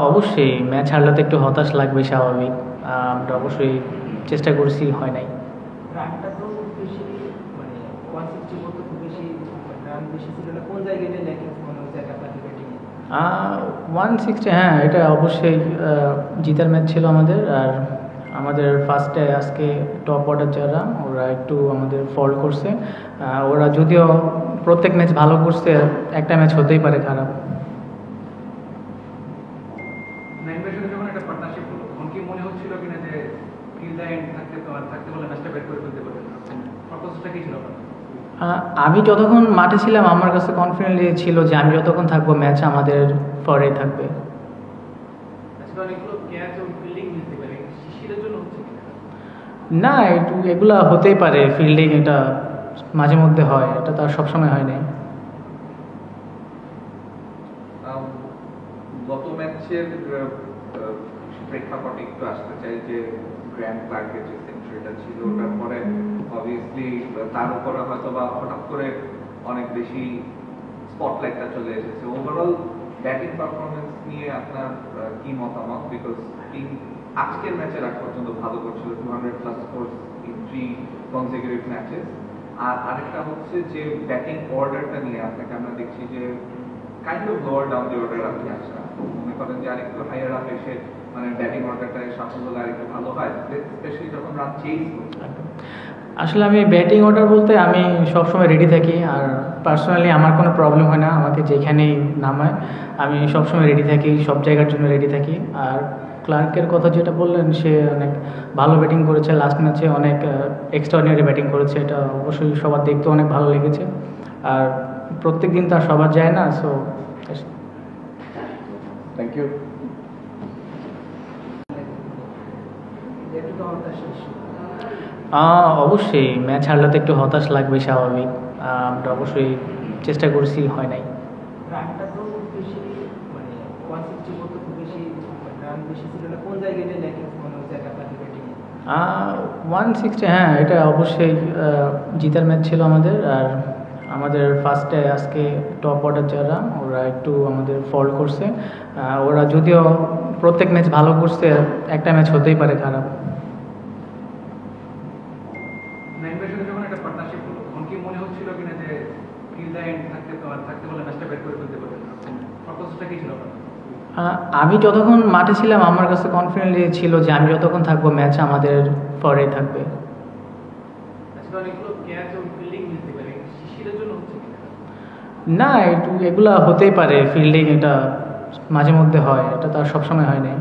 অবশ্যই ম্যাচ হারলে তো একটু হতাশ লাগবে, স্বাভাবিক। আমরা অবশ্যই চেষ্টা করছি, হয় নাই। রানটা তো বেশি, মানে 160 মতো খুব বেশি রান বেশি ছিল না, কোন জায়গায় যে ল্যাকিংস মনে হচ্ছে আপনাদের ব্যাটিংয়ে? 160, হ্যাঁ, এটা অবশ্যই জিতার ম্যাচ ছিল আমাদের। আর আমাদের ফার্স্টে আজকে টপ অর্ডার যারা, ওরা একটু আমাদের ফল্ট করছে। ওরা যদিও প্রত্যেক ম্যাচ ভালো করছে, একটা ম্যাচ হতেই পারে খারাপ। নাইমের সাথে যখন একটা পার্টনারশিপ হলো, তখন কি মনে হচ্ছিল কিনা যে ফিল্ড এন্ড থাকতে বলে ম্যাচটা ব্যাট করে ফেলতে পারবেন? পারপাসটা কি ছিল আপনার? আমি যতক্ষণ মাঠে ছিলাম আমার কাছে কনফিডেন্টলি ছিল যে আমি যতক্ষণ থাকবো ম্যাচ আমাদের ফরেই থাকবে। আজকে অনেকগুলো ক্যাচ ও ফিল্ডিং মিলতে পারে, শিশিরের জন্য হচ্ছে কিনা? না, এগুলা হতেই পারে, ফিল্ডিং এটা মাঝে মধ্যে হয়, এটা তো আর সবসময় হয় নাই। গত ম্যাচের প্রেক্ষাপটে একটু আসতে চাই যে গ্র্যান্ড ক্লার্কের যে সেঞ্চুরিটা ছিল, ওটার পরে অবভিয়াসলি তার উপরে হয়তো বা হঠাৎ করে অনেক বেশি স্পটলাইটটা চলে এসেছে। ওভারঅল ব্যাটিং পারফরমেন্স নিয়ে আপনার কি মতামত? বিকজ টিম আজকের ম্যাচের আগ পর্যন্ত ভালো করছিল, 200+ স্কোরস ইন 3 কনসিকিউটিভ ম্যাচেস। আর আরেকটা হচ্ছে যে ব্যাটিং অর্ডারটা নিয়ে আপনাকে আমরা দেখছি যে kind of lower down the order আপনি আসা মনে করেন যে আরেকটু হাইয়ার আপ এসে মানে ব্যাটিং অর্ডারটা সাফল্য আরেকটু ভালো হয়, স্পেশালি যখন রান চেঞ্জ করছে। আসলে আমি ব্যাটিং অর্ডার বলতে আমি সবসময় রেডি থাকি, আর পার্সোনালি আমার কোনো প্রবলেম হয় না, আমাকে যেখানেই নামায় আমি সবসময় রেডি থাকি, সব জায়গার জন্য রেডি থাকি। আর ক্লার্কের কথা যেটা বললেন, সে অনেক ভালো ব্যাটিং করেছে, লাস্ট ম্যাচে অনেক এক্সট্রাঅর্ডিনারি ব্যাটিং করেছে, এটা অবশ্যই সবার দেখতে অনেক ভালো লেগেছে। আর প্রত্যেক দিন তো আর সবার যায় না, সো থ্যাংক ইউ। অবশ্যই ম্যাচ হারলে তো একটু হতাশ লাগবে, স্বাভাবিক। আমরা অবশ্যই চেষ্টা করছি, হয় নাই। রানটা তো বেশি, মানে 160 মতো খুব বেশি রান বেশি ছিল না, কোন জায়গায় যে ল্যাকিংস মনে হচ্ছে আপনাদের ব্যাটিংয়ে? 160, হ্যাঁ, এটা অবশ্যই জিতার ম্যাচ ছিল আমাদের। আর আমাদের ফার্স্টে আজকে টপ অর্ডার যারা, ওরা একটু আমাদের ফল্ট করছে। ওরা যদিও প্রত্যেক ম্যাচ ভালো করছে, একটা ম্যাচ হতেই পারে খারাপ। নাইমের সাথে যখন একটা পার্টনারশিপ হলো, তখন কি মনে হচ্ছিল কিনা যে ফিল্ড এন্ড থাকতে বলে ম্যাচটা ব্যাট করে ফেলতে পারবেন? পারপাসটা কি ছিল আপনার? আমি যতক্ষণ মাঠে ছিলাম আমার কাছে কনফিডেন্টলি ছিল যে আমি যতক্ষণ থাকবো ম্যাচ আমাদের ফরেই থাকবে। আজকে অনেকগুলো ক্যাচ ও ফিল্ডিং মিলতে পারে, শিশিরের জন্য হচ্ছে কিনা? না, এগুলা হতেই পারে, ফিল্ডিং এটা মাঝে মধ্যে হয়, এটা তো আর সবসময় হয় নাই।